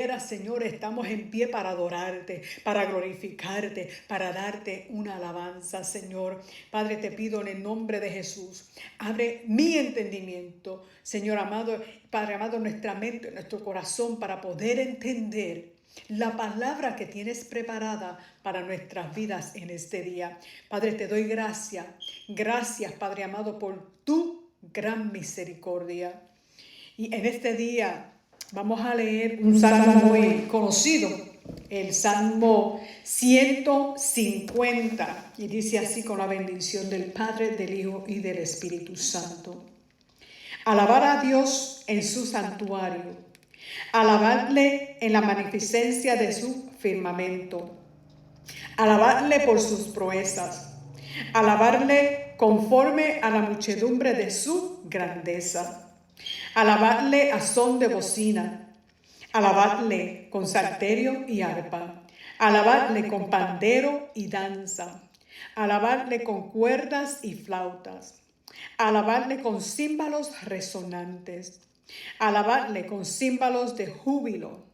Señor, estamos en pie para adorarte, para glorificarte, para darte una alabanza, Señor. Padre, te pido en el nombre de Jesús, abre mi entendimiento, Señor amado, Padre amado, nuestra mente, nuestro corazón, para poder entender la palabra que tienes preparada para nuestras vidas en este día. Padre, te doy gracias. Gracias, Padre amado, por tu gran misericordia. Y en este día vamos a leer un salmo muy conocido, el Salmo 150, y dice así: con la bendición del Padre, del Hijo y del Espíritu Santo. Alabar a Dios en su santuario, alabarle en la magnificencia de su firmamento, alabarle por sus proezas, alabarle conforme a la muchedumbre de su grandeza. Alabarle a son de bocina, alabarle con salterio y arpa, alabarle con pandero y danza, alabarle con cuerdas y flautas, alabarle con címbalos resonantes, alabarle con címbalos de júbilo.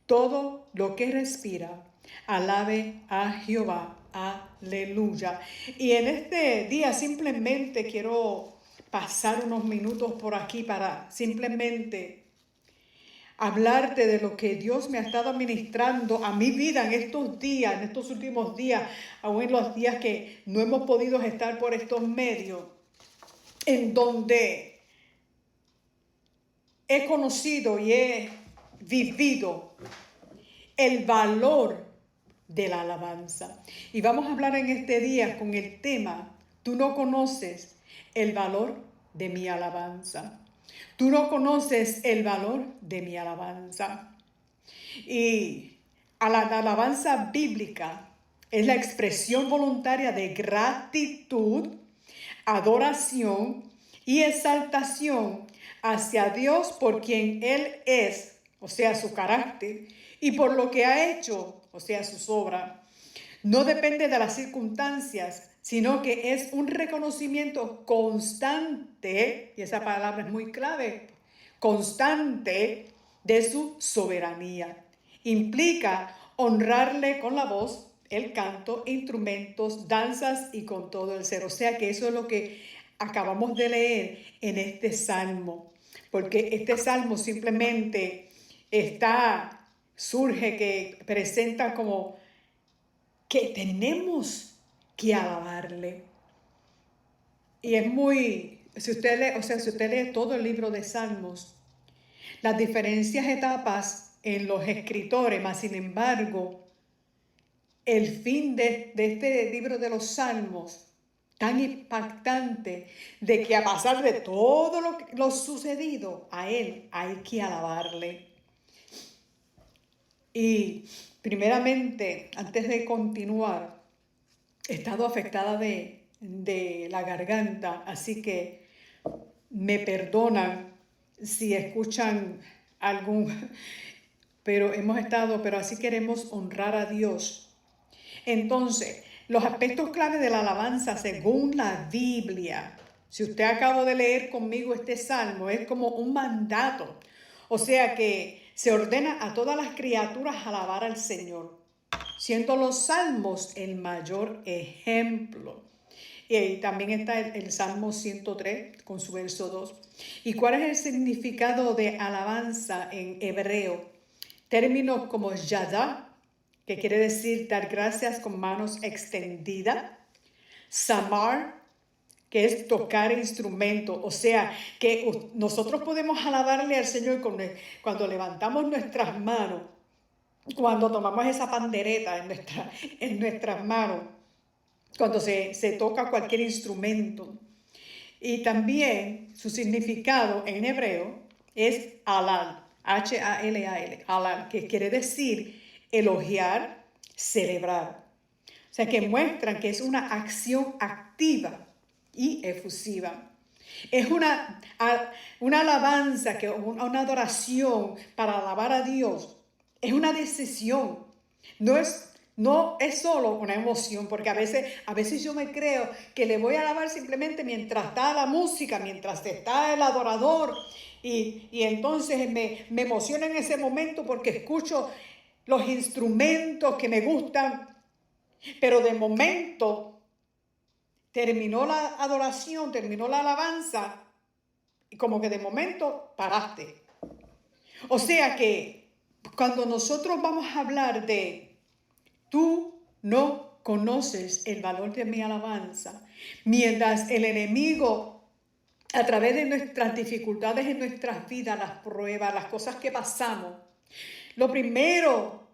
Todo lo que respira, alabe a Jehová. Aleluya. Y en este día simplemente quiero pasar unos minutos por aquí para simplemente hablarte de lo que Dios me ha estado administrando a mi vida en estos días, en estos últimos días, aún en los días que no hemos podido estar por estos medios, en donde he conocido y he vivido el valor de la alabanza. Y vamos a hablar en este día con el tema: tú no conoces el valor de mi alabanza. Tú no conoces el valor de mi alabanza. Y a la alabanza bíblica es la expresión voluntaria de gratitud, adoración y exaltación hacia Dios por quien Él es, o sea, su carácter, y por lo que ha hecho, o sea, sus obras. No depende de las circunstancias, sino que es un reconocimiento constante, y esa palabra es muy clave, constante de su soberanía. Implica honrarle con la voz, el canto, instrumentos, danzas y con todo el ser. O sea que eso es lo que acabamos de leer en este salmo, porque este salmo simplemente surge, que presenta como que tenemos que alabarle. Y es muy, si usted lee todo el libro de Salmos, las diferentes etapas en los escritores, más sin embargo, el fin de este libro de los Salmos, tan impactante, de que a pesar de todo lo sucedido, a Él hay que alabarle. Y primeramente, antes de continuar, he estado afectada de la garganta, así que me perdonan si escuchan algún, pero así queremos honrar a Dios. Entonces, los aspectos clave de la alabanza según la Biblia, si usted acaba de leer conmigo este salmo, es como un mandato. O sea que se ordena a todas las criaturas alabar al Señor, siendo los salmos el mayor ejemplo. Y también está el Salmo 103 con su verso 2. ¿Y cuál es el significado de alabanza en hebreo? Términos como yadá, que quiere decir dar gracias con manos extendidas. Samar, que es tocar instrumento. O sea, que nosotros podemos alabarle al Señor cuando levantamos nuestras manos, cuando tomamos esa pandereta en nuestras manos, cuando se toca cualquier instrumento. Y también su significado en hebreo es halal, H-A-L-A-L, halal, que quiere decir elogiar, celebrar. O sea, que muestran que es una acción activa y efusiva. Es una alabanza, una adoración para alabar a Dios. Es una decisión. No es No es solo una emoción, porque a veces yo me creo que le voy a alabar simplemente mientras está la música, mientras está el adorador. Y entonces me emociona en ese momento porque escucho los instrumentos que me gustan, pero de momento terminó la adoración, terminó la alabanza, y como que de momento paraste. O sea que cuando nosotros vamos a hablar de tú no conoces el valor de mi alabanza, mientras el enemigo, a través de nuestras dificultades en nuestras vidas, las pruebas, las cosas que pasamos, lo primero,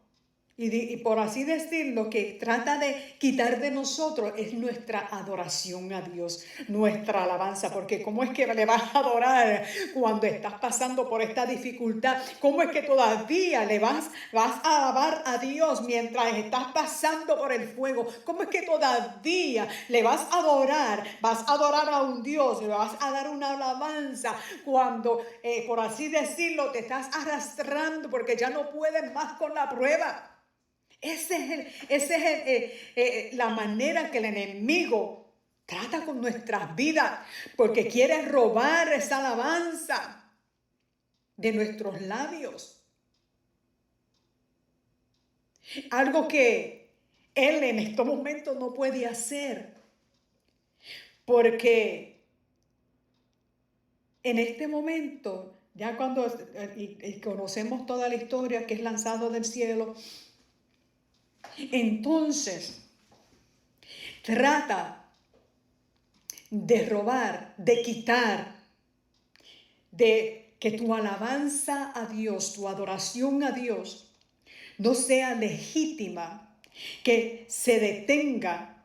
y por así decirlo, que trata de quitar de nosotros es nuestra adoración a Dios, nuestra alabanza, porque ¿cómo es que le vas a adorar cuando estás pasando por esta dificultad? ¿Cómo es que todavía vas a alabar a Dios mientras estás pasando por el fuego? ¿Cómo es que todavía le vas a adorar? Vas a adorar a un Dios, le vas a dar una alabanza cuando, por así decirlo, te estás arrastrando porque ya no puedes más con la prueba. Esa es la manera que el enemigo trata con nuestras vidas, porque quiere robar esa alabanza de nuestros labios. Algo que él en estos momentos no puede hacer, porque en este momento, ya cuando y conocemos toda la historia que es lanzado del cielo, entonces trata de robar, de quitar, de que tu alabanza a Dios, tu adoración a Dios, no sea legítima, que se detenga.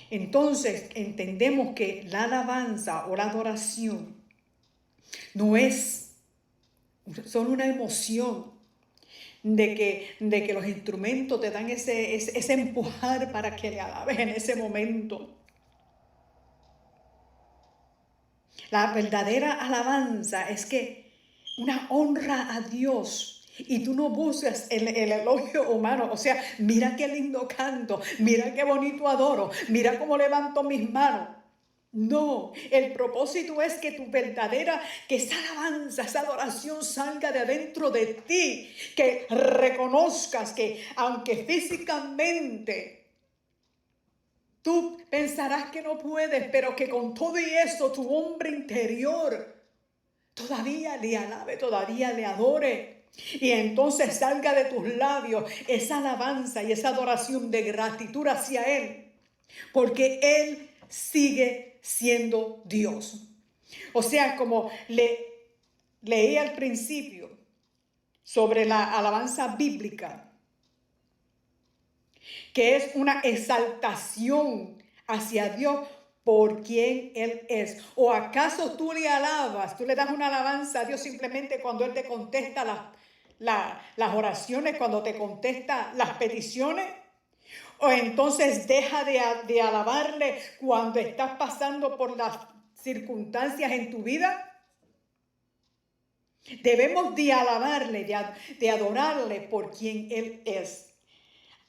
Entonces entendemos que la alabanza o la adoración no es solo una emoción de que los instrumentos te dan ese empujar para que le alabes en ese momento. La verdadera alabanza es que una honra a Dios y tú no buscas el elogio humano. O sea, mira qué lindo canto, mira qué bonito adoro, mira cómo levanto mis manos. No, el propósito es que que esa alabanza, esa adoración salga de adentro de ti, que reconozcas que aunque físicamente tú pensarás que no puedes, pero que con todo y eso tu hombre interior todavía le alabe, todavía le adore. Y entonces salga de tus labios esa alabanza y esa adoración de gratitud hacia Él, porque Él sigue siendo Dios. O sea, como leí al principio sobre la alabanza bíblica, que es una exaltación hacia Dios por quien Él es. ¿O acaso tú le alabas, tú le das una alabanza a Dios simplemente cuando Él te contesta las oraciones, cuando te contesta las peticiones? ¿O entonces deja de alabarle cuando estás pasando por las circunstancias en tu vida? Debemos de alabarle, de adorarle por quien Él es.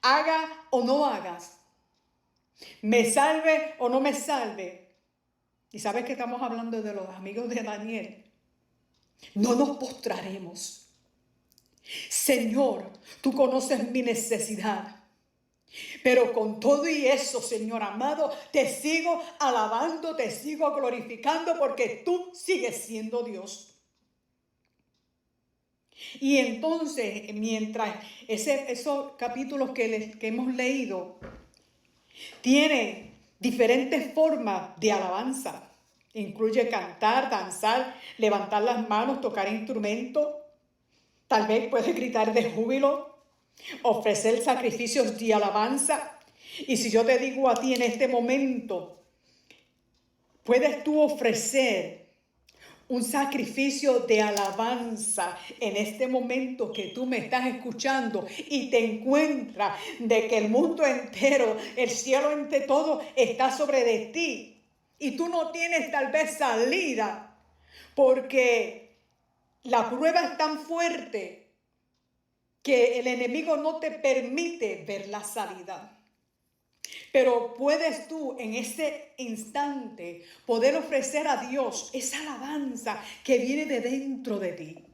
Haga o no hagas, me salve o no me salve. Y sabes que estamos hablando de los amigos de Daniel. No nos postraremos. Señor, tú conoces mi necesidad. Pero con todo y eso, Señor amado, te sigo alabando, te sigo glorificando porque tú sigues siendo Dios. Y entonces, mientras esos capítulos que hemos leído, tiene diferentes formas de alabanza. Incluye cantar, danzar, levantar las manos, tocar instrumentos. Tal vez puedes gritar de júbilo, ofrecer sacrificios de alabanza. Y si yo te digo a ti en este momento, puedes tú ofrecer un sacrificio de alabanza en este momento que tú me estás escuchando y te encuentras de que el mundo entero, el cielo entre todo está sobre de ti y tú no tienes tal vez salida porque la prueba es tan fuerte que el enemigo no te permite ver la salida. Pero puedes tú en ese instante poder ofrecer a Dios esa alabanza que viene de dentro de ti.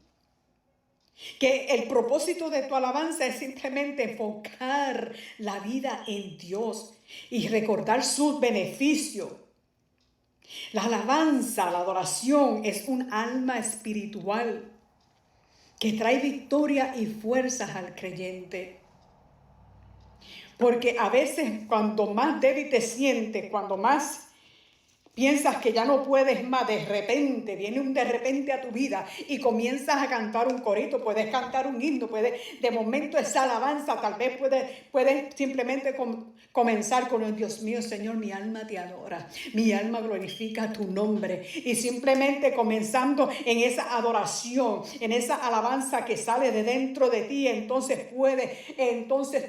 Que el propósito de tu alabanza es simplemente enfocar la vida en Dios y recordar sus beneficios. La alabanza, la adoración es un alma espiritual que trae victoria y fuerzas al creyente. Porque a veces cuando más débil te sientes, cuando más piensas que ya no puedes más, de repente, viene un de repente a tu vida y comienzas a cantar un corito, puedes cantar un himno, de momento esa alabanza, tal vez puedes simplemente comenzar con el Dios mío, Señor, mi alma te adora, mi alma glorifica tu nombre. Y simplemente comenzando en esa adoración, en esa alabanza que sale de dentro de ti, entonces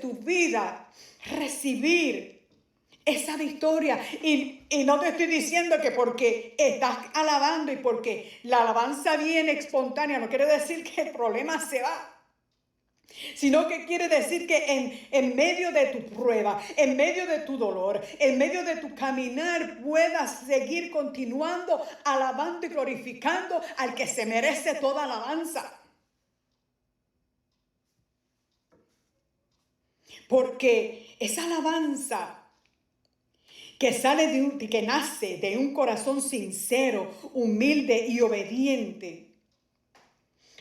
tu vida recibir esa victoria. Y no te estoy diciendo que porque estás alabando y porque la alabanza viene espontánea, no quiere decir que el problema se va. Sino que quiere decir que en medio de tu prueba, en medio de tu dolor, en medio de tu caminar, puedas seguir continuando alabando y glorificando al que se merece toda alabanza. Porque esa alabanza que nace de un corazón sincero, humilde y obediente.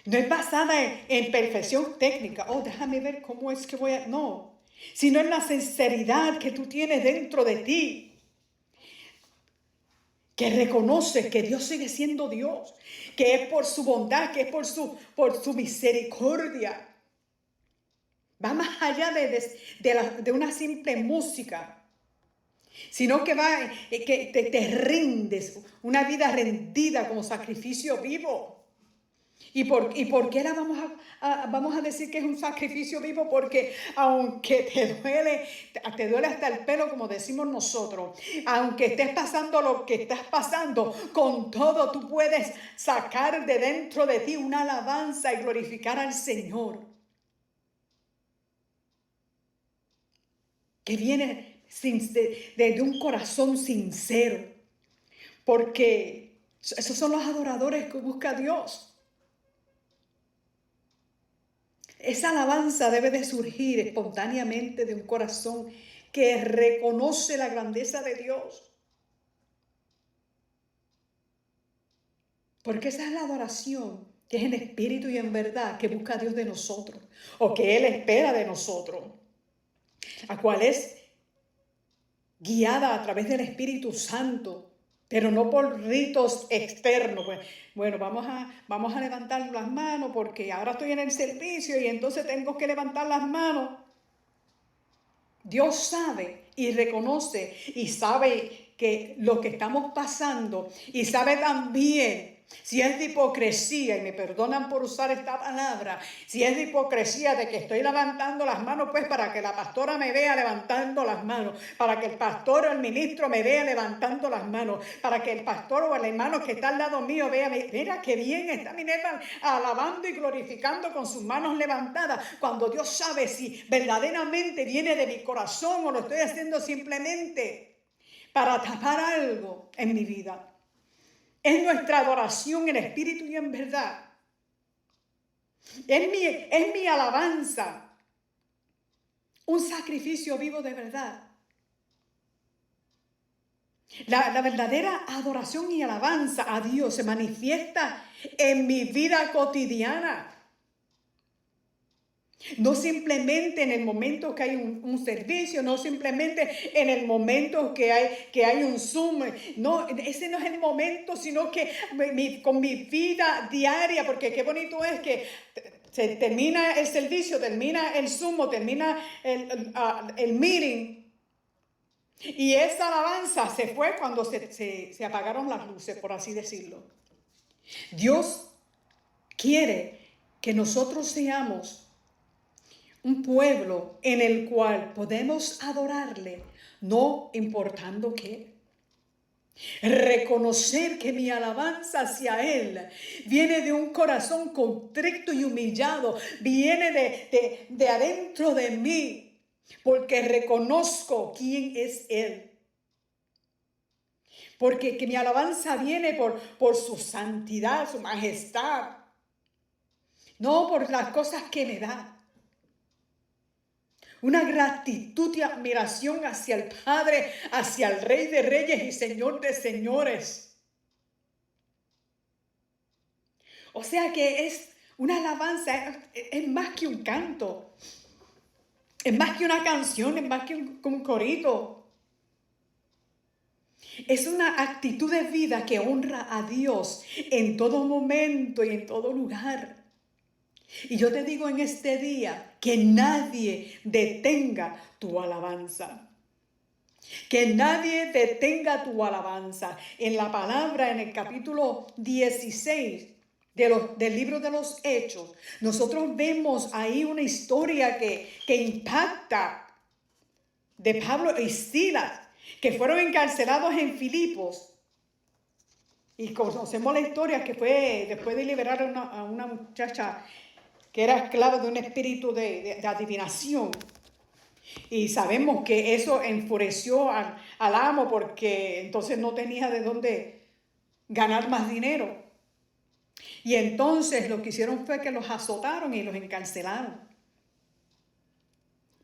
No es basada en perfección técnica. Oh, déjame ver cómo es que voy a... No, sino en la sinceridad que tú tienes dentro de ti. Que reconoces que Dios sigue siendo Dios. Que es por su bondad, que es por su misericordia. Va más allá de una simple música. Sino que que te rindes, una vida rendida como sacrificio vivo. ¿Y por qué vamos a decir que es un sacrificio vivo? Porque aunque te duele hasta el pelo, como decimos nosotros, aunque estés pasando lo que estás pasando, con todo tú puedes sacar de dentro de ti una alabanza y glorificar al Señor. Que viene de un corazón sincero, porque esos son los adoradores que busca Dios. Esa alabanza debe de surgir espontáneamente de un corazón que reconoce la grandeza de Dios. Porque esa es la adoración que es en espíritu y en verdad que busca Dios de nosotros, o que Él espera de nosotros, la cual es guiada a través del Espíritu Santo, pero no por ritos externos. Bueno, vamos a levantar las manos porque ahora estoy en el servicio y entonces tengo que levantar las manos. Dios sabe y reconoce y sabe que lo que estamos pasando y sabe también si es de hipocresía, y me perdonan por usar esta palabra, si es de hipocresía de que estoy levantando las manos, pues para que la pastora me vea levantando las manos, para que el pastor o el ministro me vea levantando las manos, para que el pastor o el hermano que está al lado mío vea, mira qué bien está Minerva alabando y glorificando con sus manos levantadas, cuando Dios sabe si verdaderamente viene de mi corazón o lo estoy haciendo simplemente para tapar algo en mi vida. Es nuestra adoración en espíritu y en verdad. Es mi alabanza. Un sacrificio vivo de verdad. La verdadera adoración y alabanza a Dios se manifiesta en mi vida cotidiana. No simplemente en el momento que hay un servicio, no simplemente en el momento que hay un Zoom. No, ese no es el momento, sino que con mi vida diaria, porque qué bonito es que se termina el servicio, termina el Zoom, termina el meeting. Y esa alabanza se fue cuando se apagaron las luces, por así decirlo. Dios quiere que nosotros seamos un pueblo en el cual podemos adorarle, no importando qué. Reconocer que mi alabanza hacia Él viene de un corazón contrito y humillado, viene de adentro de mí, porque reconozco quién es Él. Porque que mi alabanza viene por su santidad, su majestad, no por las cosas que me da. Una gratitud y admiración hacia el Padre, hacia el Rey de Reyes y Señor de Señores. O sea que es una alabanza, es más que un canto, es más que una canción, es más que un corito. Es una actitud de vida que honra a Dios en todo momento y en todo lugar. Y yo te digo en este día que nadie detenga tu alabanza. Que nadie detenga tu alabanza. En la palabra, en el capítulo 16 del libro de los Hechos, nosotros vemos ahí una historia que impacta de Pablo y Silas, que fueron encarcelados en Filipos. Y conocemos la historia que fue después de liberar a una muchacha que era esclava de un espíritu de adivinación. Y sabemos que eso enfureció al amo porque entonces no tenía de dónde ganar más dinero. Y entonces lo que hicieron fue que los azotaron y los encarcelaron.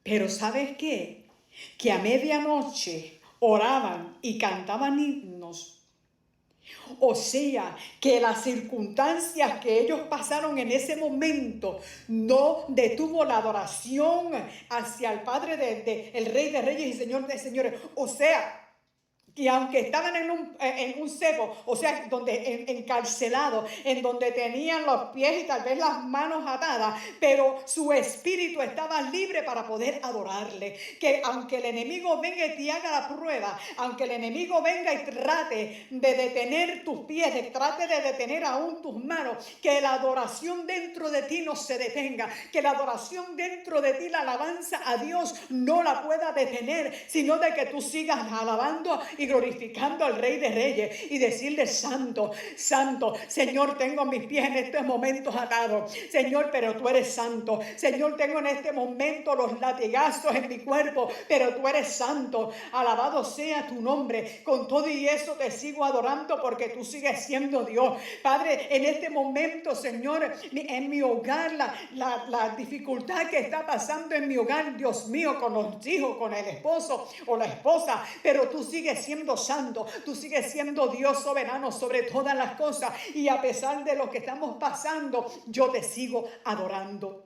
Pero ¿sabes qué? Que a medianoche oraban y cantaban himnos. O sea, que las circunstancias que ellos pasaron en ese momento no detuvo la adoración hacia el Padre el Rey de Reyes y Señor de Señores. O sea, que aunque estaban en un cepo, o sea, donde encarcelados, en donde tenían los pies y tal vez las manos atadas, pero su espíritu estaba libre para poder adorarle. Que aunque el enemigo venga y te haga la prueba, aunque el enemigo venga y trate de detener tus pies, trate de detener aún tus manos, que la adoración dentro de ti no se detenga, que la adoración dentro de ti, la alabanza a Dios no la pueda detener, sino de que tú sigas alabando y glorificando al Rey de Reyes y decirle: santo, santo, Señor, tengo mis pies en estos momentos atados, Señor, pero tú eres santo, Señor, tengo en este momento los latigazos en mi cuerpo, pero tú eres santo, alabado sea tu nombre. Con todo y eso te sigo adorando porque tú sigues siendo Dios. Padre, en este momento, Señor, en mi hogar, la dificultad que está pasando en mi hogar, Dios mío, con los hijos, con el esposo o la esposa, pero tú sigues siendo santo, tú sigues siendo Dios soberano sobre todas las cosas, y a pesar de lo que estamos pasando, yo te sigo adorando.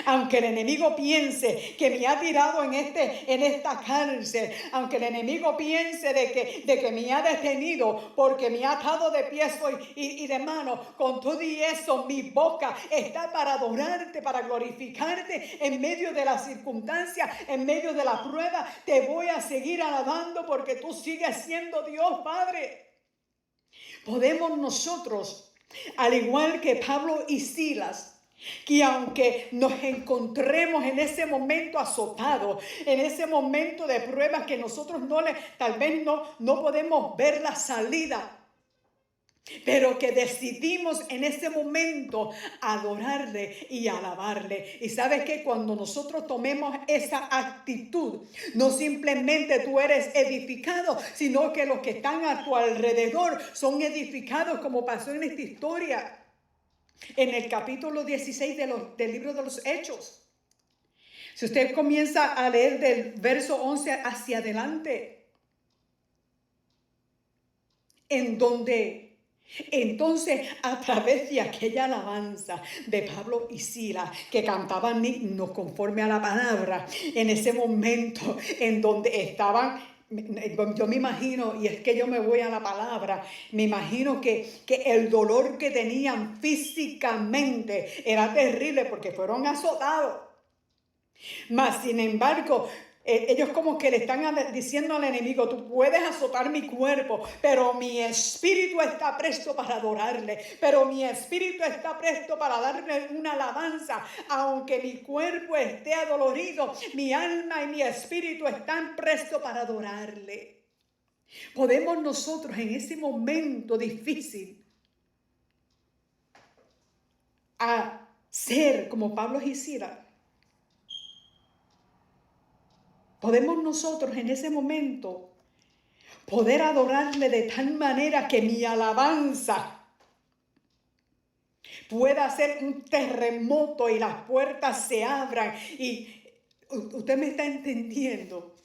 Aunque el enemigo piense que me ha tirado en esta cárcel, aunque el enemigo piense de que me ha detenido porque me ha atado de pies y de manos, con todo y eso mi boca está para adorarte, para glorificarte en medio de las circunstancias, en medio de la prueba. Te voy a seguir alabando porque tú sigues siendo Dios, Padre. Podemos nosotros, al igual que Pablo y Silas, que aunque nos encontremos en ese momento azotados, en ese momento de pruebas que nosotros tal vez no podemos ver la salida, pero que decidimos en ese momento adorarle y alabarle. Y sabes que cuando nosotros tomemos esa actitud, no simplemente tú eres edificado, sino que los que están a tu alrededor son edificados, como pasó en esta historia. En el capítulo 16 del libro de los Hechos. Si usted comienza a leer del verso 11 hacia adelante, en donde entonces a través de aquella alabanza de Pablo y Silas que cantaban himnos conforme a la palabra, en ese momento en donde estaban, yo me imagino, y es que yo me voy a la palabra, me imagino que el dolor que tenían físicamente era terrible porque fueron azotados. Mas, sin embargo, ellos como que le están diciendo al enemigo: tú puedes azotar mi cuerpo, pero mi espíritu está presto para adorarle, pero mi espíritu está presto para darle una alabanza. Aunque mi cuerpo esté adolorido, mi alma y mi espíritu están prestos para adorarle. Podemos nosotros en ese momento difícil a ser como Pablo y Silas. Podemos nosotros en ese momento poder adorarle de tal manera que mi alabanza pueda hacer un terremoto y las puertas se abran. Y usted me está entendiendo.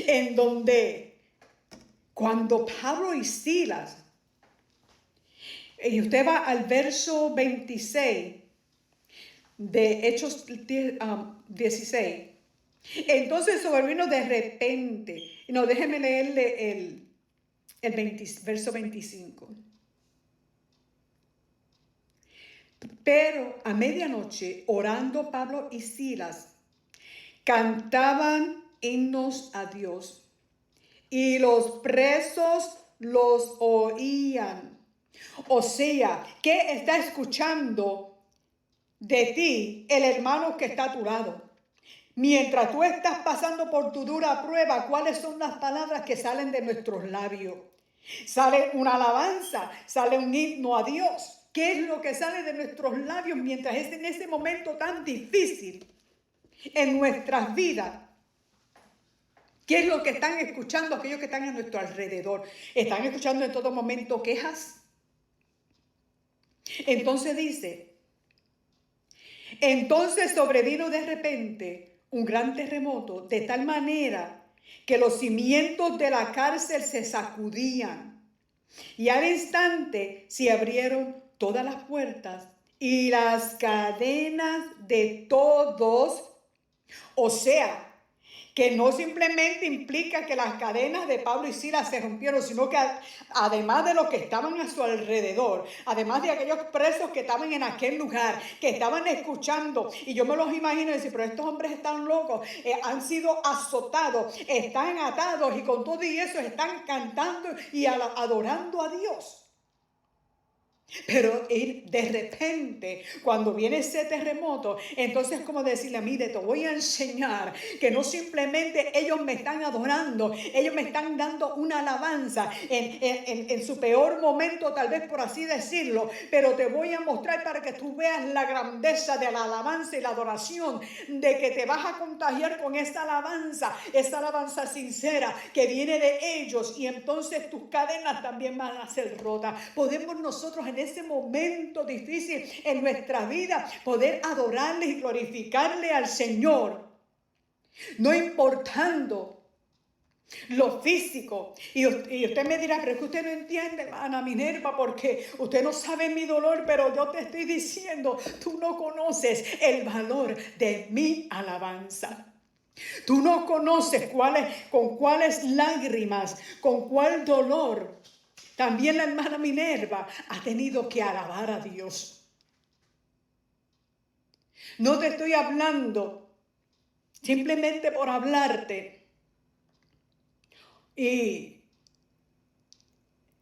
En donde cuando Pablo y Silas, y usted va al verso 26 de Hechos 16, entonces sobrevino de repente. No, déjeme leerle el verso 25. Pero a medianoche, orando Pablo y Silas, cantaban himnos a Dios, y los presos los oían. O sea, ¿qué está escuchando de ti el hermano que está a tu lado? Mientras tú estás pasando por tu dura prueba, ¿cuáles son las palabras que salen de nuestros labios? Sale una alabanza, sale un himno a Dios. ¿Qué es lo que sale de nuestros labios mientras es en ese momento tan difícil en nuestras vidas? ¿Qué es lo que están escuchando aquellos que están a nuestro alrededor? ¿Están escuchando en todo momento quejas? Entonces dice, entonces sobrevino de repente un gran terremoto, de tal manera que los cimientos de la cárcel se sacudían, y al instante se abrieron todas las puertas y las cadenas de todos. O sea, que no simplemente implica que las cadenas de Pablo y Silas se rompieron, sino que además de los que estaban a su alrededor, además de aquellos presos que estaban en aquel lugar, que estaban escuchando, y yo me los imagino y decir, pero estos hombres están locos, han sido azotados, están atados, y con todo y eso están cantando y adorando a Dios. Pero de repente, cuando viene ese terremoto, entonces como decirle, mire, te voy a enseñar que no simplemente ellos me están adorando, ellos me están dando una alabanza en su peor momento, tal vez por así decirlo, pero te voy a mostrar para que tú veas la grandeza de la alabanza y la adoración, de que te vas a contagiar con esa alabanza sincera que viene de ellos, y entonces tus cadenas también van a ser rotas. Podemos nosotros en ese momento difícil en nuestra vida poder adorarle y glorificarle al Señor, no importando lo físico. Y usted me dirá, pero es que usted no entiende, hermana Minerva, porque usted no sabe mi dolor, pero yo te estoy diciendo, tú no conoces el valor de mi alabanza. Tú no conoces con cuáles lágrimas, con cuál dolor también la hermana Minerva ha tenido que alabar a Dios. No te estoy hablando simplemente por hablarte y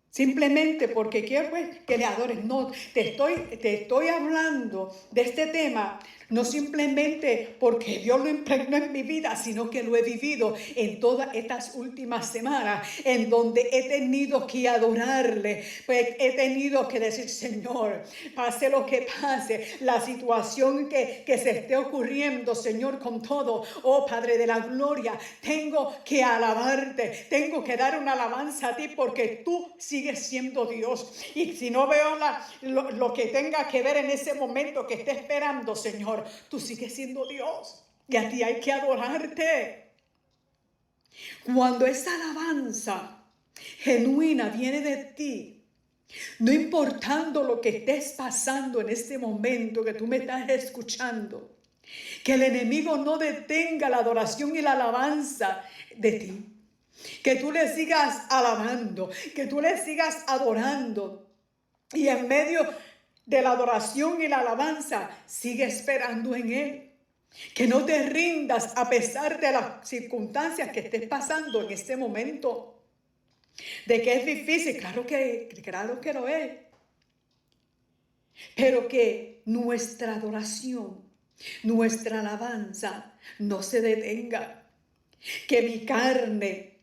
simplemente porque quiero que le adores. No, te estoy hablando de este tema, no simplemente porque Dios lo impregnó en mi vida, sino que lo he vivido en todas estas últimas semanas, en donde he tenido que adorarle, pues he tenido que decir, Señor, pase lo que pase, la situación que se esté ocurriendo, Señor, con todo, oh Padre de la gloria, tengo que alabarte, tengo que dar una alabanza a ti, porque tú sigues siendo Dios. Y si no veo lo que tenga que ver en ese momento que esté esperando, Señor, tú sigues siendo Dios y a ti hay que adorarte. Cuando esa alabanza genuina viene de ti, no importando lo que estés pasando en este momento que tú me estás escuchando, que el enemigo no detenga la adoración y la alabanza de ti, que tú le sigas alabando, que tú le sigas adorando, y en medio de la adoración y la alabanza sigue esperando en Él. Que no te rindas a pesar de las circunstancias que estés pasando en este momento. De que es difícil, claro que lo es. Pero que nuestra adoración, nuestra alabanza no se detenga. Que mi carne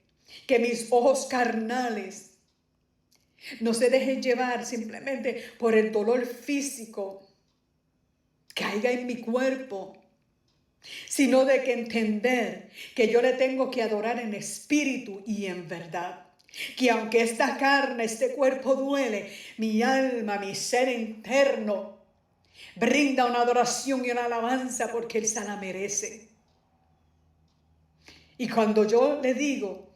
que mis ojos carnales no se dejen llevar simplemente por el dolor físico que haya en mi cuerpo, sino de que entender que yo le tengo que adorar en espíritu y en verdad. Que aunque esta carne, este cuerpo duele, mi alma, mi ser interno, brinda una adoración y una alabanza porque Él se la merece. Y cuando yo le digo,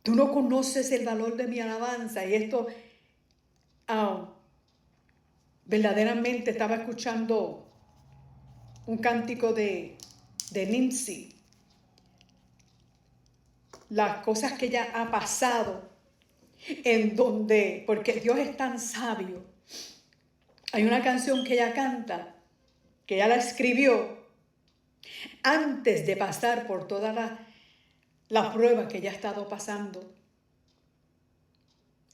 tú no conoces el valor de mi alabanza, y esto verdaderamente estaba escuchando un cántico de Lindsay, las cosas que ella ha pasado, en donde, porque Dios es tan sabio. Hay una canción que ella canta, que ella la escribió antes de pasar por toda la prueba que ella ha estado pasando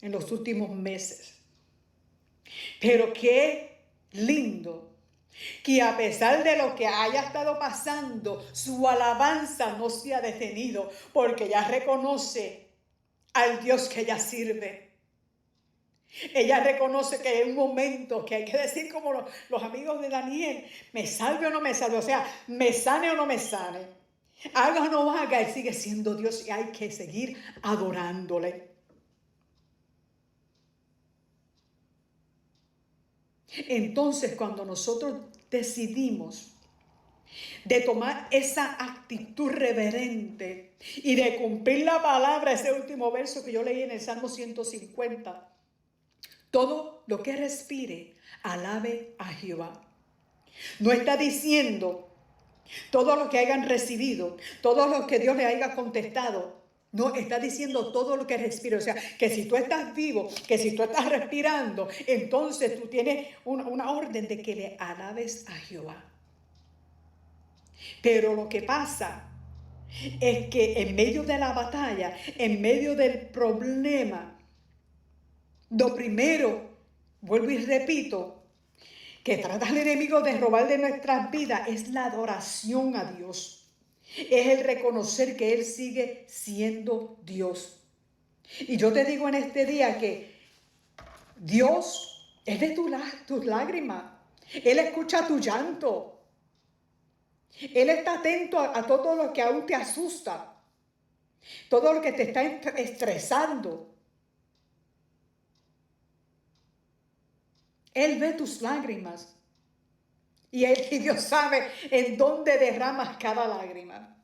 en los últimos meses. Pero qué lindo que a pesar de lo que haya estado pasando, su alabanza no se ha detenido, porque ella reconoce al Dios que ella sirve. Ella reconoce que hay un momento que hay que decir como los amigos de Daniel, me salve o no me salve, o sea, me sane o no me sane, haga o no haga, Él sigue siendo Dios y hay que seguir adorándole. Entonces, cuando nosotros decidimos de tomar esa actitud reverente y de cumplir la palabra, ese último verso que yo leí en el Salmo 150, todo lo que respire, alabe a Jehová. No está diciendo todo lo que hayan recibido, todo lo que Dios le haya contestado. No, está diciendo todo lo que respire. O sea, que si tú estás vivo, que si tú estás respirando, entonces tú tienes una orden de que le alabes a Jehová. Pero lo que pasa es que en medio de la batalla, en medio del problema, lo primero, vuelvo y repito, que trata el enemigo de robar de nuestras vidas es la adoración a Dios. Es el reconocer que Él sigue siendo Dios. Y yo te digo en este día que Dios es de tus lágrimas. Él escucha tu llanto. Él está atento a todo lo que aún te asusta. Todo lo que te está estresando. Él ve tus lágrimas. Y Dios sabe en dónde derramas cada lágrima.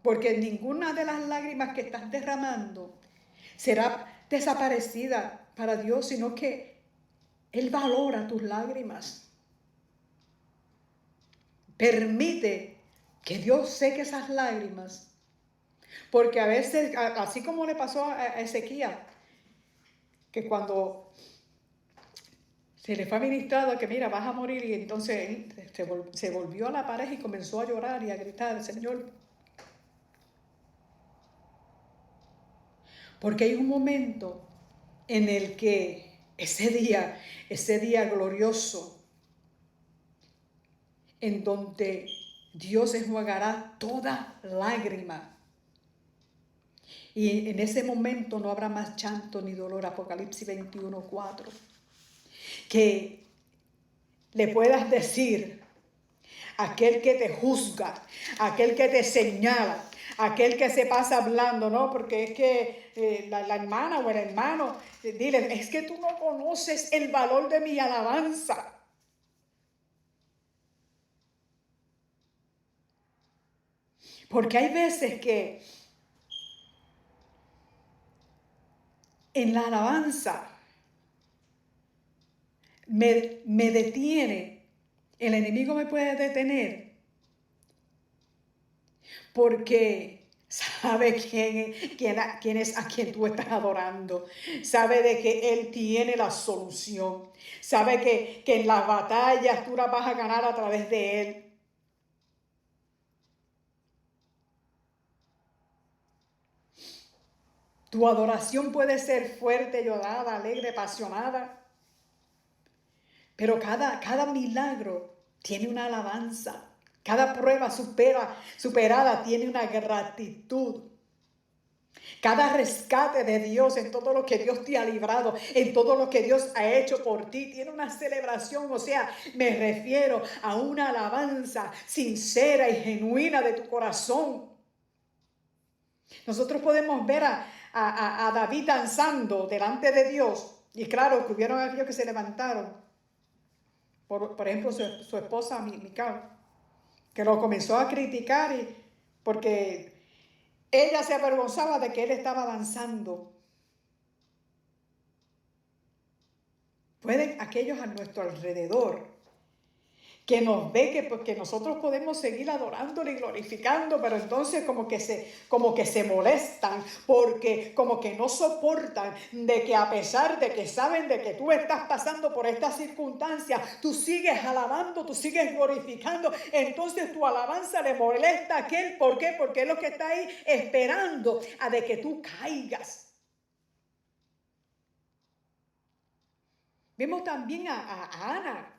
Porque ninguna de las lágrimas que estás derramando será desaparecida para Dios, sino que Él valora tus lágrimas. Permite que Dios seque esas lágrimas. Porque a veces, así como le pasó a Ezequías, que cuando se le fue administrado que mira, vas a morir, y entonces él se volvió a la pared y comenzó a llorar y a gritar, Señor. Porque hay un momento en el que ese día glorioso, en donde Dios enjuagará toda lágrima. Y en ese momento no habrá más llanto ni dolor. Apocalipsis 21:4. Que le puedas decir a aquel que te juzga, a aquel que te señala, a aquel que se pasa hablando, ¿no? Porque es que la hermana o el hermano, dile, es que tú no conoces el valor de mi alabanza. Porque hay veces que en la alabanza me detiene, el enemigo me puede detener, porque sabe quién es a quien tú estás adorando, sabe de que Él tiene la solución, sabe que en las batallas tú las vas a ganar a través de Él. Tu adoración puede ser fuerte, llorada, alegre, apasionada, pero cada milagro tiene una alabanza. Cada prueba superada tiene una gratitud. Cada rescate de Dios en todo lo que Dios te ha librado, en todo lo que Dios ha hecho por ti, tiene una celebración. O sea, me refiero a una alabanza sincera y genuina de tu corazón. Nosotros podemos ver a David danzando delante de Dios. Y claro, que hubieron aquellos que se levantaron. Por ejemplo, su esposa Mical, que lo comenzó a criticar porque ella se avergonzaba de que él estaba danzando. Pueden aquellos a nuestro alrededor que nos ve que nosotros podemos seguir adorándole y glorificando, pero entonces como que se molestan, porque como que no soportan de que a pesar de que saben de que tú estás pasando por estas circunstancias, tú sigues alabando, tú sigues glorificando. Entonces tu alabanza le molesta a aquel. ¿Por qué? Porque es lo que está ahí esperando a de que tú caigas. Vemos también a Ana.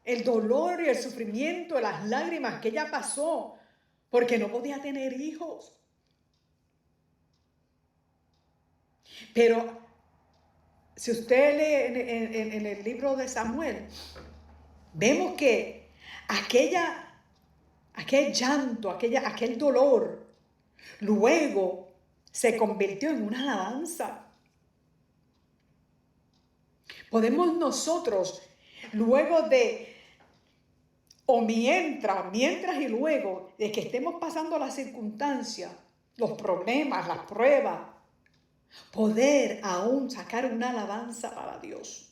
El dolor y el sufrimiento, las lágrimas que ella pasó porque no podía tener hijos. Pero si usted lee en el libro de Samuel, vemos que aquel llanto, aquel dolor, luego se convirtió en una alabanza. Podemos nosotros, luego de, o mientras y luego de que estemos pasando las circunstancias, los problemas, las pruebas, poder aún sacar una alabanza para Dios.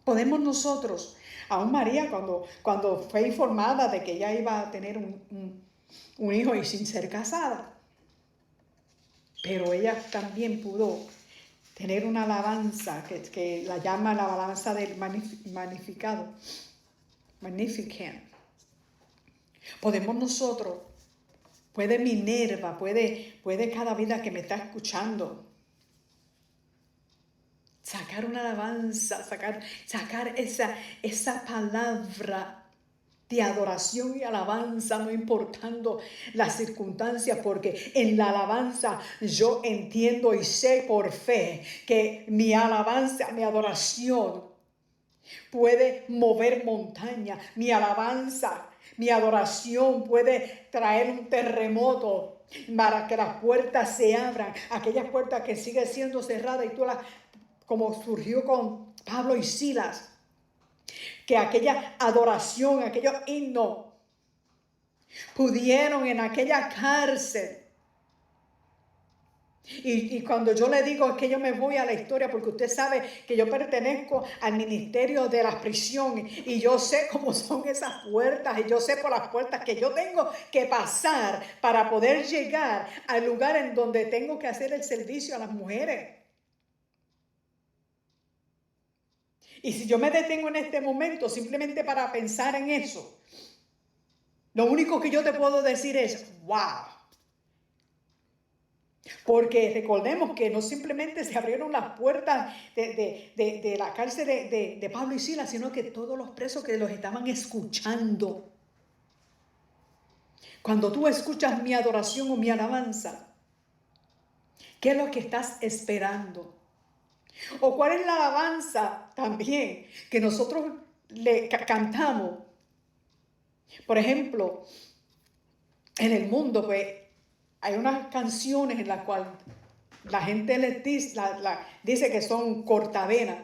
Podemos nosotros, aún María cuando fue informada de que ella iba a tener un hijo y sin ser casada, pero ella también pudo tener una alabanza que la llama la alabanza del magnificado, Magnificat. Podemos nosotros, puede Minerva, puede cada vida que me está escuchando, sacar una alabanza, sacar esa palabra de adoración y alabanza, no importando las circunstancias, porque en la alabanza yo entiendo y sé por fe que mi alabanza, mi adoración puede mover montaña. Mi alabanza, mi adoración puede traer un terremoto para que las puertas se abran. Aquellas puertas que siguen siendo cerradas y como surgió con Pablo y Silas, que aquella adoración, aquellos himnos pudieron en aquella cárcel. Y cuando yo le digo es que yo me voy a la historia, porque usted sabe que yo pertenezco al ministerio de las prisiones y yo sé cómo son esas puertas y yo sé por las puertas que yo tengo que pasar para poder llegar al lugar en donde tengo que hacer el servicio a las mujeres. Y si yo me detengo en este momento simplemente para pensar en eso, lo único que yo te puedo decir es, wow. Porque recordemos que no simplemente se abrieron las puertas de la cárcel de Pablo y Silas, sino que todos los presos que los estaban escuchando. Cuando tú escuchas mi adoración o mi alabanza, ¿qué es lo que estás esperando? ¿O cuál es la alabanza también que nosotros le cantamos? Por ejemplo, en el mundo, pues, hay unas canciones en las cuales la gente les dice que son cortavenas.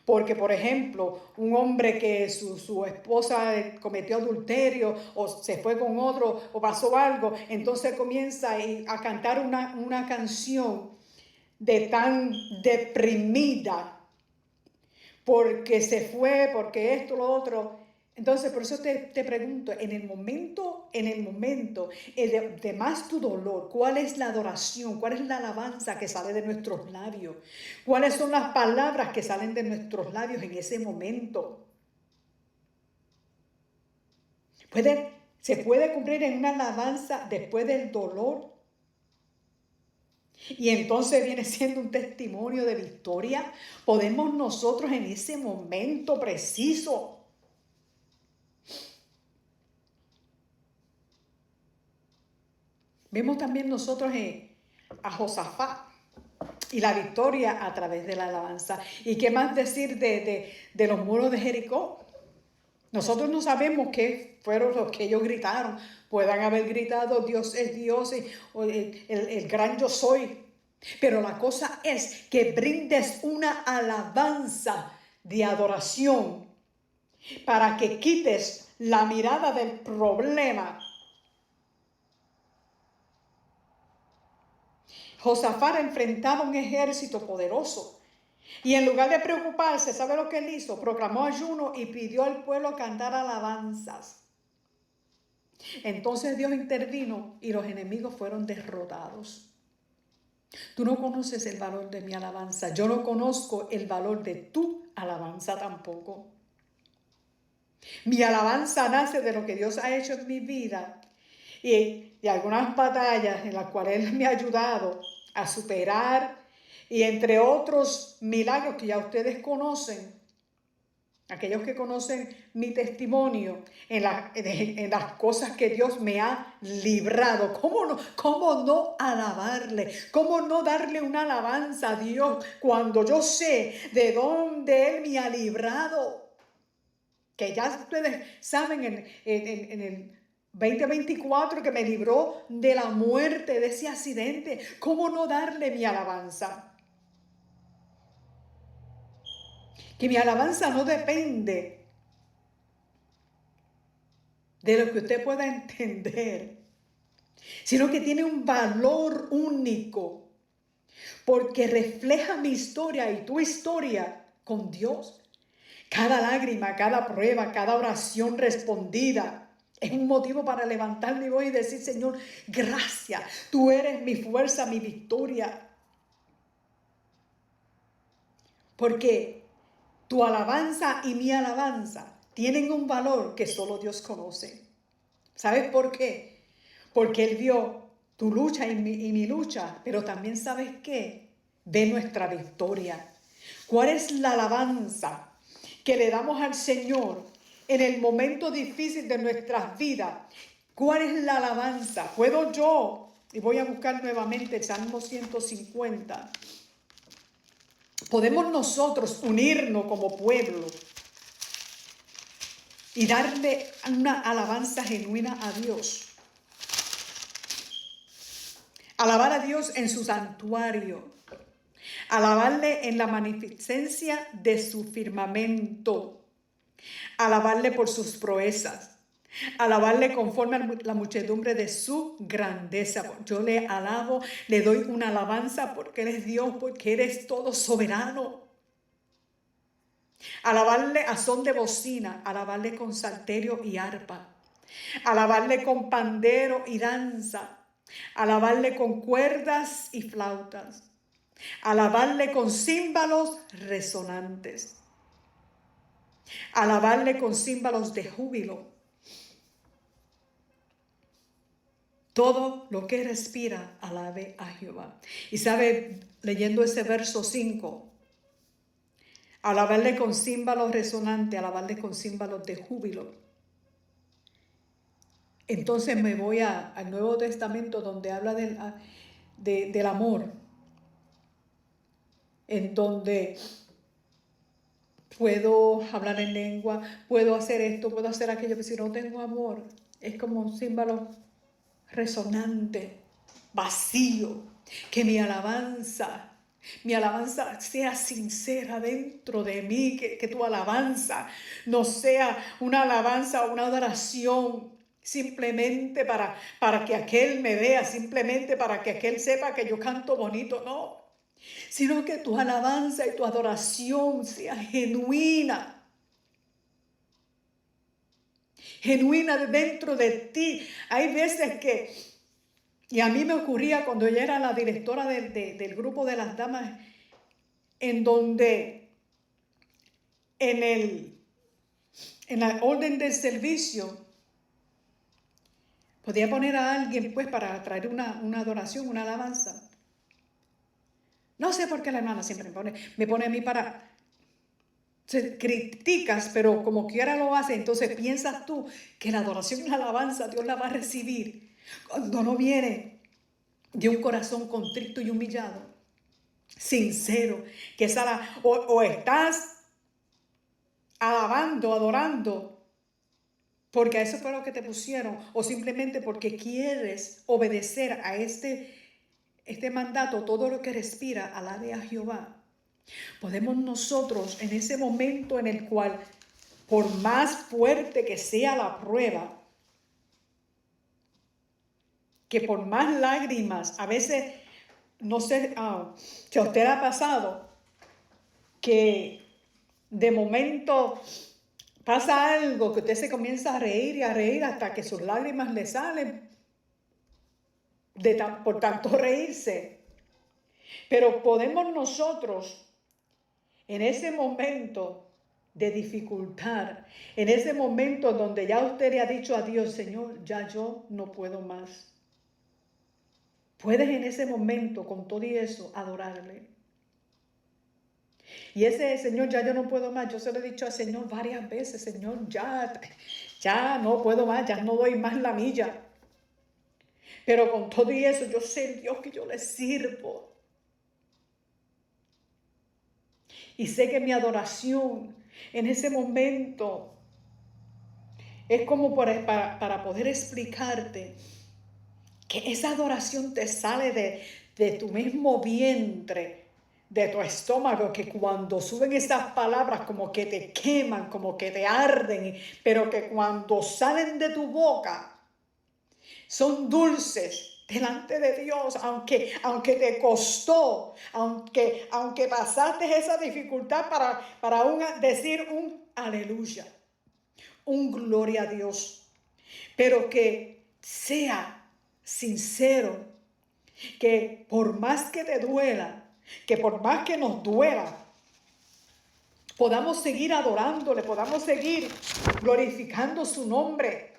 Porque, por ejemplo, un hombre que su esposa cometió adulterio o se fue con otro o pasó algo, entonces comienza a cantar una canción de tan deprimida porque se fue, porque esto, lo otro. Entonces, por eso te pregunto, en el momento de más tu dolor, ¿cuál es la adoración? ¿Cuál es la alabanza que sale de nuestros labios? ¿Cuáles son las palabras que salen de nuestros labios en ese momento? ¿Se puede cumplir en una alabanza después del dolor? Y entonces viene siendo un testimonio de victoria. Podemos nosotros en ese momento preciso vemos también nosotros a Josafat y la victoria a través de la alabanza. ¿Y qué más decir de los muros de Jericó? Nosotros no sabemos qué fueron los que ellos gritaron. Puedan haber gritado Dios es Dios o el gran yo soy. Pero la cosa es que brindes una alabanza de adoración para que quites la mirada del problema. Josafat enfrentaba un ejército poderoso y en lugar de preocuparse, ¿sabe lo que él hizo? Proclamó ayuno y pidió al pueblo cantar alabanzas. Entonces Dios intervino y los enemigos fueron derrotados. Tú no conoces el valor de mi alabanza. Yo no conozco el valor de tu alabanza tampoco. Mi alabanza nace de lo que Dios ha hecho en mi vida y de algunas batallas en las cuales Él me ha ayudado a superar y entre otros milagros que ya ustedes conocen. Aquellos que conocen mi testimonio en las cosas que Dios me ha librado. ¿Cómo no alabarle? ¿Cómo no darle una alabanza a Dios cuando yo sé de dónde Él me ha librado? Que ya ustedes saben en el 2024 que me libró de la muerte, de ese accidente. ¿Cómo no darle mi alabanza? Que mi alabanza no depende de lo que usted pueda entender, sino que tiene un valor único, porque refleja mi historia y tu historia con Dios. Cada lágrima, cada prueba, cada oración respondida es un motivo para levantar mi voz y decir, Señor, gracias, tú eres mi fuerza, mi victoria. Porque tu alabanza y mi alabanza tienen un valor que solo Dios conoce. ¿Sabes por qué? Porque Él vio tu lucha y mi lucha, pero también ¿sabes qué? Ve nuestra victoria. ¿Cuál es la alabanza que le damos al Señor en el momento difícil de nuestras vidas? ¿Cuál es la alabanza? ¿Puedo yo? Y voy a buscar nuevamente el Salmo 150. Podemos nosotros unirnos como pueblo y darle una alabanza genuina a Dios. Alabar a Dios en su santuario. Alabarle en la magnificencia de su firmamento. Alabarle por sus proezas. Alabarle conforme a la muchedumbre de su grandeza. Yo le alabo, le doy una alabanza porque Él es Dios, porque eres todo soberano. Alabarle a son de bocina, alabarle con salterio y arpa. Alabarle con pandero y danza. Alabarle con cuerdas y flautas. Alabarle con címbalos resonantes. Alabarle con címbalos de júbilo. Todo lo que respira, alabe a Jehová. Y sabe, leyendo ese verso 5, alabarle con címbalos resonantes, alabarle con címbalos de júbilo. Entonces me voy al Nuevo Testamento donde habla del amor, en donde puedo hablar en lengua, puedo hacer esto, puedo hacer aquello, pero si no tengo amor, es como un címbalo resonante, vacío. Que mi alabanza sea sincera dentro de mí, que tu alabanza no sea una alabanza o una adoración simplemente para que aquel me vea, simplemente para que aquel sepa que yo canto bonito, no, sino que tu alabanza y tu adoración sea genuina dentro de ti. Hay veces y a mí me ocurría cuando ella era la directora del grupo de las damas, en donde en la orden del servicio podía poner a alguien pues para traer una adoración, una alabanza. No sé por qué la hermana siempre me pone a mí para... criticas, pero como quiera lo hace, entonces piensas tú que la adoración y la alabanza Dios la va a recibir cuando no viene de un corazón contrito y humillado, sincero, que es o estás alabando, adorando, porque a eso fue lo que te pusieron, o simplemente porque quieres obedecer a este mandato, todo lo que respira, alabe a Jehová. Podemos nosotros en ese momento en el cual, por más fuerte que sea la prueba, que por más lágrimas, a veces, no sé si a usted ha pasado, que de momento pasa algo, que usted se comienza a reír y a reír hasta que sus lágrimas le salen por tanto reírse. Pero podemos nosotros, en ese momento de dificultad, en ese momento donde ya usted le ha dicho a Dios, Señor, ya yo no puedo más. Puedes en ese momento, con todo y eso, adorarle. Y ese Señor, ya yo no puedo más. Yo se lo he dicho al Señor varias veces, Señor, ya no puedo más, ya no doy más la milla. Pero con todo y eso, yo sé el Dios que yo le sirvo. Y sé que mi adoración en ese momento es como para poder explicarte que esa adoración te sale de tu mismo vientre, de tu estómago, que cuando suben esas palabras como que te queman, como que te arden, pero que cuando salen de tu boca son dulces delante de Dios, aunque te costó, aunque pasaste esa dificultad para decir un aleluya, un gloria a Dios, pero que sea sincero, que por más que te duela, que por más que nos duela, podamos seguir adorándole, podamos seguir glorificando su nombre.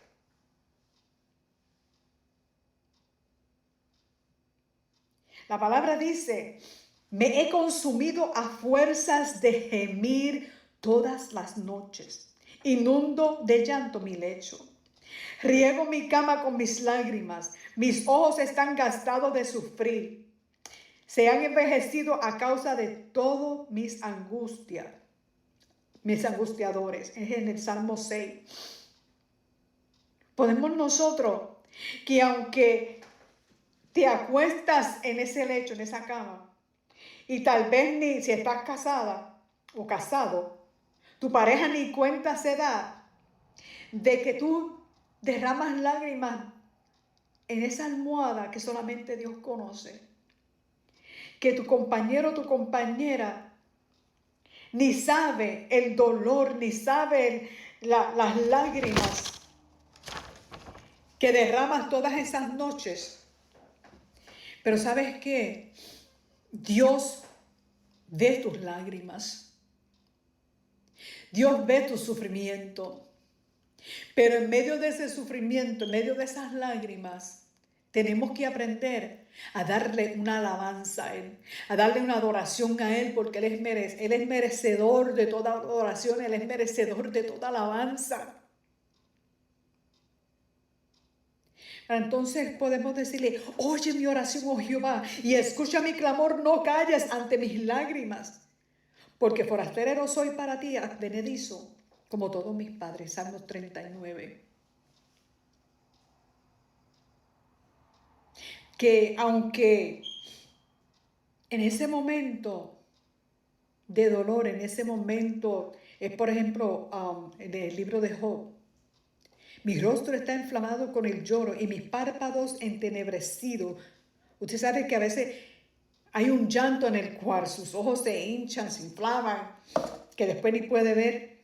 La palabra dice, me he consumido a fuerzas de gemir todas las noches. Inundo de llanto mi lecho. Riego mi cama con mis lágrimas. Mis ojos están gastados de sufrir. Se han envejecido a causa de todo mis angustias, mis angustiadores. Es en el Salmo 6. Podemos nosotros que aunque te acuestas en ese lecho, en esa cama, y tal vez ni si estás casada o casado, tu pareja ni cuenta se da de que tú derramas lágrimas en esa almohada que solamente Dios conoce. Que tu compañero o tu compañera ni sabe el dolor, ni sabe las lágrimas que derramas todas esas noches. Pero ¿sabes qué? Dios ve tus lágrimas. Dios ve tu sufrimiento. Pero en medio de ese sufrimiento, en medio de esas lágrimas, tenemos que aprender a darle una alabanza a Él, a darle una adoración a Él, porque Él es merecedor de toda adoración, Él es merecedor de toda alabanza. Entonces podemos decirle, oye mi oración, oh Jehová, y escucha mi clamor, no calles ante mis lágrimas, porque forastero soy para ti, advenedizo, como todos mis padres. Salmos 39. Que aunque en ese momento de dolor, en ese momento, es por ejemplo en el libro de Job, mi rostro está inflamado con el lloro y mis párpados entenebrecidos. Usted sabe que a veces hay un llanto en el cual sus ojos se hinchan, se inflaman, que después ni puede ver.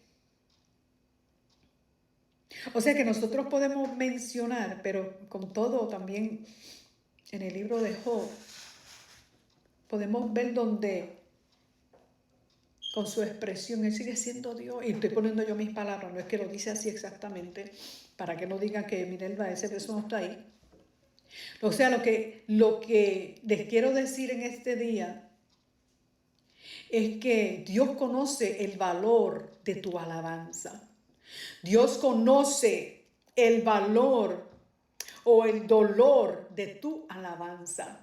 O sea que nosotros podemos mencionar, pero con todo también en el libro de Job, podemos ver donde con su expresión Él sigue siendo Dios. Y estoy poniendo yo mis palabras, no es que lo dice así exactamente, para que no digan que Minerva, ese verso no está ahí. O sea, lo que les quiero decir en este día es que Dios conoce el valor de tu alabanza. Dios conoce el valor o el dolor de tu alabanza.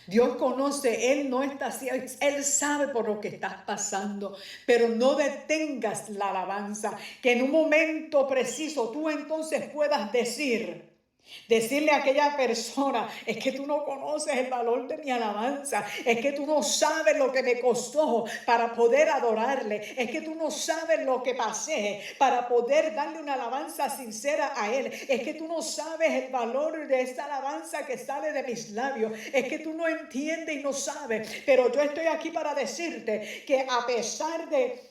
Dios conoce, Él no está así, Él sabe por lo que estás pasando, pero no detengas la alabanza, que en un momento preciso tú entonces puedas decirle a aquella persona, es que tú no conoces el valor de mi alabanza, es que tú no sabes lo que me costó para poder adorarle, es que tú no sabes lo que pasé para poder darle una alabanza sincera a Él, es que tú no sabes el valor de esta alabanza que sale de mis labios, es que tú no entiendes y no sabes, pero yo estoy aquí para decirte que a pesar de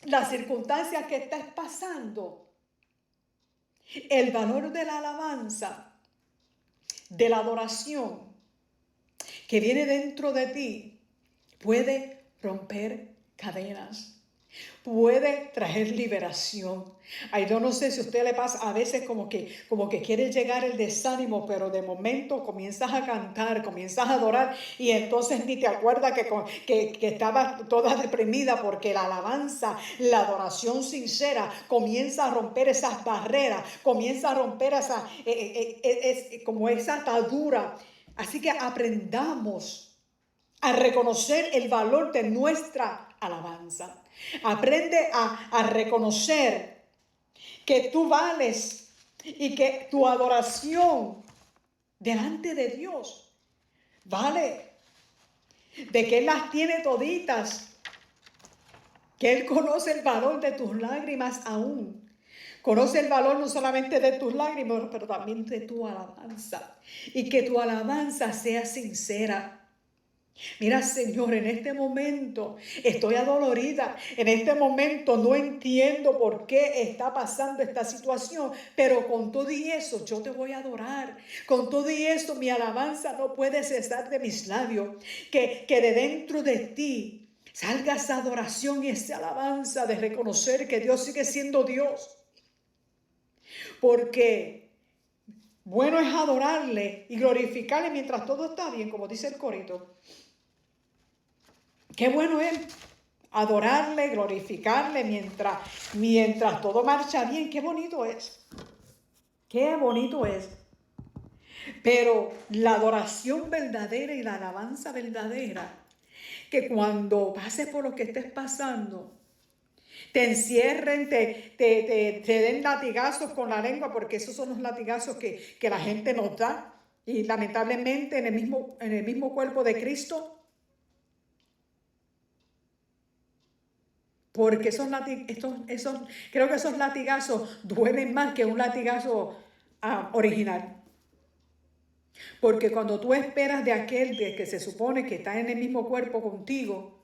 las circunstancias que estás pasando, el valor de la alabanza, de la adoración que viene dentro de ti, puede romper cadenas. Puede traer liberación. Ay, yo no sé si a usted le pasa a veces como que quiere llegar el desánimo, pero de momento comienzas a cantar, comienzas a adorar y entonces ni te acuerdas que estabas toda deprimida porque la alabanza, la adoración sincera comienza a romper esas barreras, comienza a romper como esa atadura. Así que aprendamos a reconocer el valor de nuestra alabanza. Aprende a reconocer que tú vales y que tu adoración delante de Dios vale, de que Él las tiene toditas, que Él conoce el valor de tus lágrimas aún. Conoce el valor no solamente de tus lágrimas, pero también de tu alabanza. Y que tu alabanza sea sincera. Mira, Señor, en este momento estoy adolorida. En este momento no entiendo por qué está pasando esta situación. Pero con todo y eso yo te voy a adorar. Con todo y eso mi alabanza no puede cesar de mis labios. Que de dentro de ti salga esa adoración y esa alabanza de reconocer que Dios sigue siendo Dios. Porque bueno es adorarle y glorificarle mientras todo está bien, como dice el corito. Qué bueno es adorarle, glorificarle mientras todo marcha bien. Qué bonito es. Qué bonito es. Pero la adoración verdadera y la alabanza verdadera, que cuando pases por lo que estés pasando, te encierren, te den latigazos con la lengua, porque esos son los latigazos que la gente nos da. Y lamentablemente en el mismo cuerpo de Cristo, porque creo que esos latigazos duelen más que un latigazo original. Porque cuando tú esperas de aquel que se supone que está en el mismo cuerpo contigo,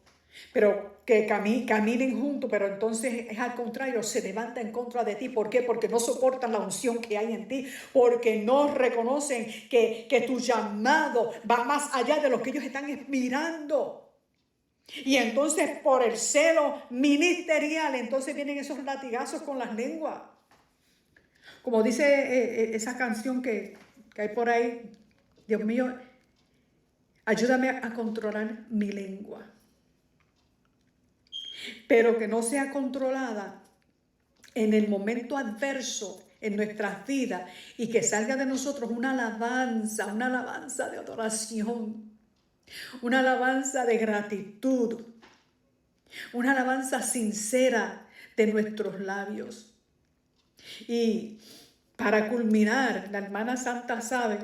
pero que caminen juntos, pero entonces es al contrario, se levanta en contra de ti. ¿Por qué? Porque no soportan la unción que hay en ti, porque no reconocen que tu llamado va más allá de lo que ellos están mirando. Y entonces por el celo ministerial, entonces vienen esos latigazos con las lenguas. Como dice esa canción que hay por ahí, Dios mío, ayúdame a controlar mi lengua. Pero que no sea controlada en el momento adverso en nuestras vidas y que salga de nosotros una alabanza de adoración, una alabanza de gratitud, una alabanza sincera de nuestros labios. Y para culminar, la hermana Santa sabe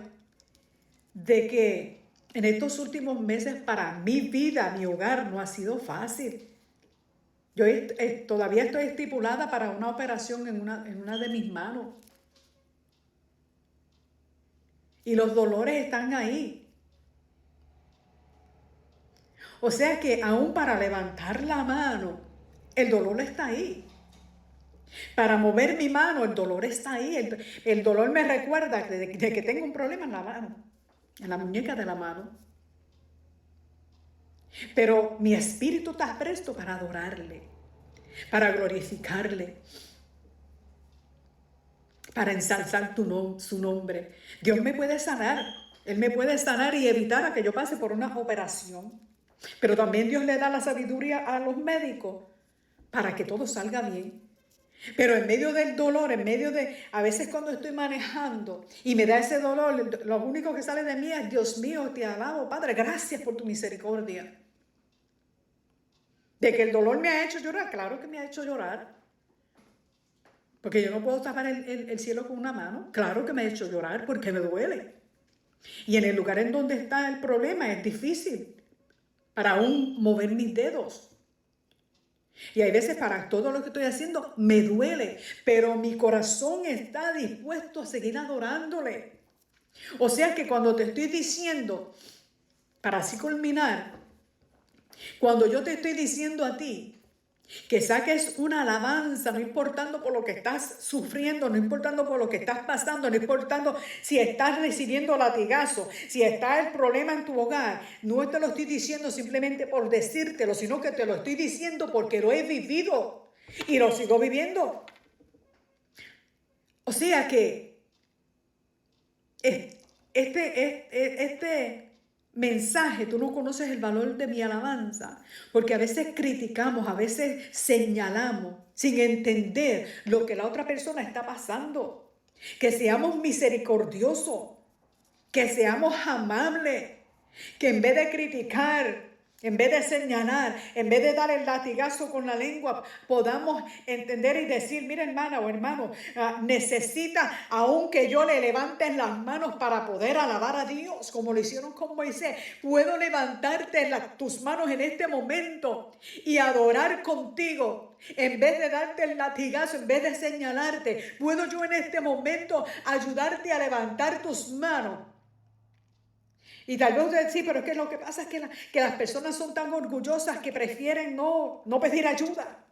de que en estos últimos meses para mi vida, mi hogar no ha sido fácil. Yo todavía estoy estipulada para una operación en una de mis manos. Y los dolores están ahí. O sea que aún para levantar la mano, el dolor está ahí. Para mover mi mano, el dolor está ahí. El dolor me recuerda de que tengo un problema en la mano, en la muñeca de la mano. Pero mi espíritu está presto para adorarle, para glorificarle, para ensalzar su nombre. Dios me puede sanar. Él me puede sanar y evitar a que yo pase por una operación. Pero también Dios le da la sabiduría a los médicos para que todo salga bien. Pero en medio del dolor, en medio de, a veces cuando estoy manejando y me da ese dolor, lo único que sale de mí es: Dios mío, te alabo, Padre, gracias por tu misericordia. De que el dolor me ha hecho llorar, claro que me ha hecho llorar. Porque yo no puedo tapar el cielo con una mano. Claro que me ha hecho llorar porque me duele. Y en el lugar en donde está el problema es difícil para aún mover mis dedos. Y hay veces para todo lo que estoy haciendo me duele, pero mi corazón está dispuesto a seguir adorándole. O sea que cuando te estoy diciendo, para así culminar, cuando yo te estoy diciendo a ti que saques una alabanza, no importando por lo que estás sufriendo, no importando por lo que estás pasando, no importando si estás recibiendo latigazo, si está el problema en tu hogar, no te lo estoy diciendo simplemente por decírtelo, sino que te lo estoy diciendo porque lo he vivido y lo sigo viviendo. O sea que este mensaje, tú no conoces el valor de mi alabanza, porque a veces criticamos, a veces señalamos sin entender lo que la otra persona está pasando. Que seamos misericordiosos, que seamos amables, que en vez de criticar, en vez de señalar, en vez de dar el latigazo con la lengua, podamos entender y decir: mira, hermana o hermano, necesita aún que yo le levante las manos para poder alabar a Dios, como lo hicieron con Moisés. Puedo levantarte tus manos en este momento y adorar contigo. En vez de darte el latigazo, en vez de señalarte, puedo yo en este momento ayudarte a levantar tus manos. Y tal vez usted sí, pero es que lo que pasa es que las personas son tan orgullosas que prefieren no pedir ayuda.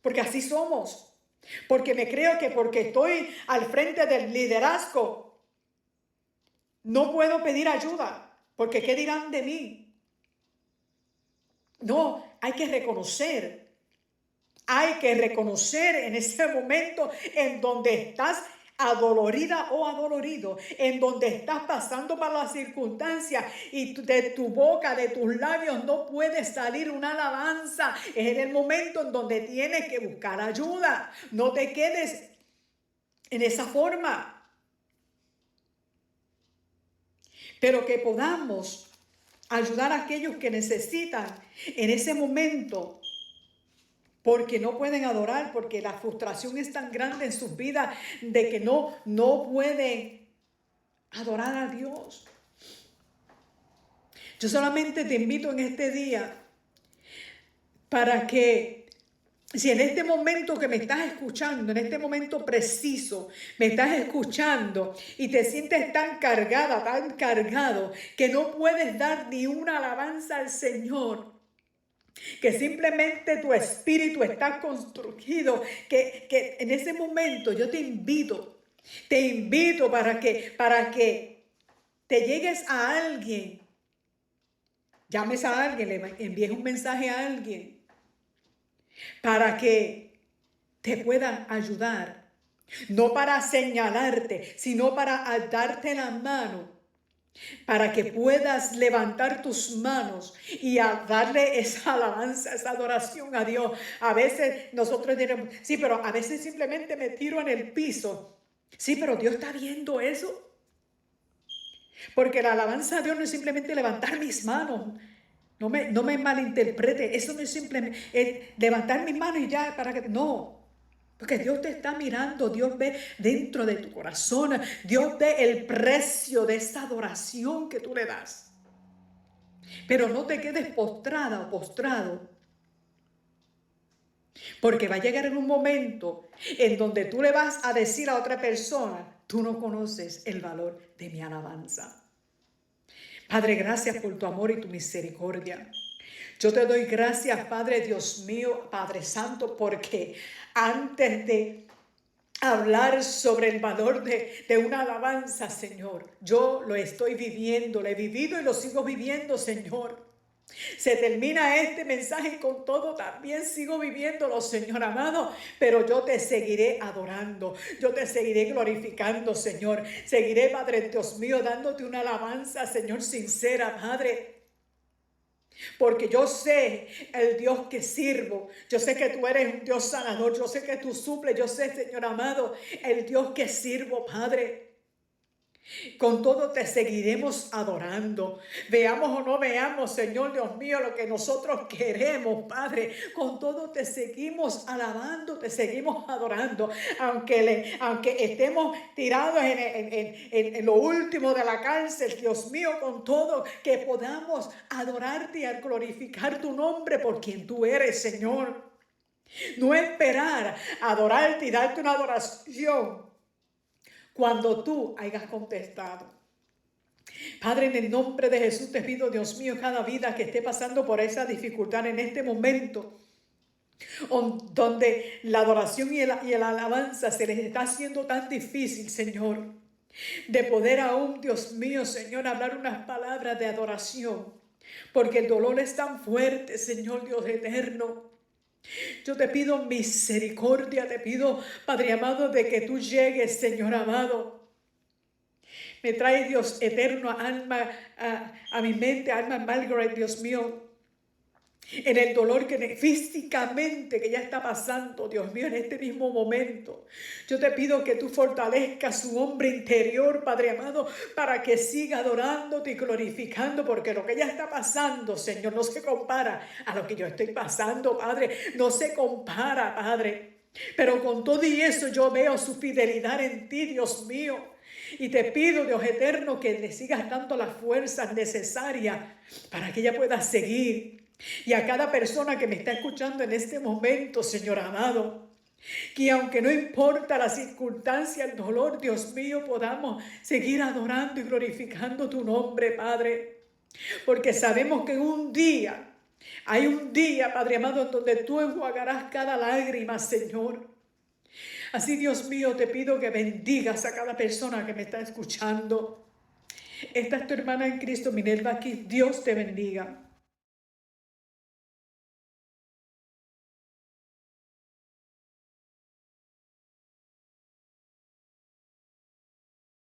Porque así somos. Porque me creo que porque estoy al frente del liderazgo, no puedo pedir ayuda. Porque ¿qué dirán de mí? No, hay que reconocer. Hay que reconocer en ese momento en donde estás adolorida o adolorido, en donde estás pasando por las circunstancias y de tu boca, de tus labios no puede salir una alabanza. Es en el momento en donde tienes que buscar ayuda. No te quedes en esa forma, pero que podamos ayudar a aquellos que necesitan en ese momento, porque no pueden adorar, porque la frustración es tan grande en sus vidas de que no pueden adorar a Dios. Yo solamente te invito en este día para que, si en este momento que me estás escuchando, en este momento preciso, me estás escuchando y te sientes tan cargada, tan cargado, que no puedes dar ni una alabanza al Señor, que simplemente tu espíritu está construido, que en ese momento yo te invito para que te llegues a alguien, llames a alguien, le envíes un mensaje a alguien, para que te puedan ayudar, no para señalarte, sino para darte la mano, para que puedas levantar tus manos y a darle esa alabanza, esa adoración a Dios. A veces nosotros diremos: sí, pero a veces simplemente me tiro en el piso. Sí, pero Dios está viendo eso. Porque la alabanza a Dios no es simplemente levantar mis manos. No me malinterprete. Eso no es simplemente levantar mis manos y ya para que... No. Porque Dios te está mirando, Dios ve dentro de tu corazón, Dios ve el precio de esa adoración que tú le das. Pero no te quedes postrada o postrado, porque va a llegar en un momento en donde tú le vas a decir a otra persona: tú no conoces el valor de mi alabanza. Padre, gracias por tu amor y tu misericordia. Yo te doy gracias, Padre Dios mío, Padre Santo, porque antes de hablar sobre el valor de una alabanza, Señor, yo lo estoy viviendo, lo he vivido y lo sigo viviendo, Señor. Se termina este mensaje y con todo también sigo viviéndolo, Señor amado, pero yo te seguiré adorando, yo te seguiré glorificando, Señor. Seguiré, Padre Dios mío, dándote una alabanza, Señor, sincera, Padre. Porque yo sé el Dios que sirvo. Yo sé que tú eres un Dios sanador. Yo sé que tú suples. Yo sé, Señor amado, el Dios que sirvo, Padre. Con todo te seguiremos adorando. Veamos o no veamos, Señor Dios mío, lo que nosotros queremos, Padre. Con todo te seguimos alabando, te seguimos adorando. Aunque estemos tirados en lo último de la cárcel, Dios mío, con todo que podamos adorarte y glorificar tu nombre por quien tú eres, Señor. No esperar adorarte y darte una adoración cuando tú hayas contestado. Padre, en el nombre de Jesús te pido, Dios mío, cada vida que esté pasando por esa dificultad en este momento, donde la adoración y la alabanza se les está haciendo tan difícil, Señor, de poder aún, Dios mío, Señor, hablar unas palabras de adoración, porque el dolor es tan fuerte, Señor Dios eterno. Yo te pido misericordia, te pido, Padre amado, de que tú llegues, Señor amado. Me trae, Dios eterno, a mi mente, alma Margaret, Dios mío, en el dolor que físicamente que ya está pasando, Dios mío, en este mismo momento. Yo te pido que tú fortalezcas su hombre interior, Padre amado, para que siga adorándote y glorificando, porque lo que ella está pasando, Señor, no se compara a lo que yo estoy pasando, Padre. No se compara, Padre. Pero con todo y eso yo veo su fidelidad en ti, Dios mío. Y te pido, Dios eterno, que le sigas dando las fuerzas necesarias para que ella pueda seguir. Y a cada persona que me está escuchando en este momento, Señor amado, que aunque no importa la circunstancia, el dolor, Dios mío, podamos seguir adorando y glorificando tu nombre, Padre. Porque sabemos que hay un día, Padre amado, en donde tú enjuagarás cada lágrima, Señor. Así, Dios mío, te pido que bendigas a cada persona que me está escuchando. Esta es tu hermana en Cristo, Minerva, aquí. Dios te bendiga.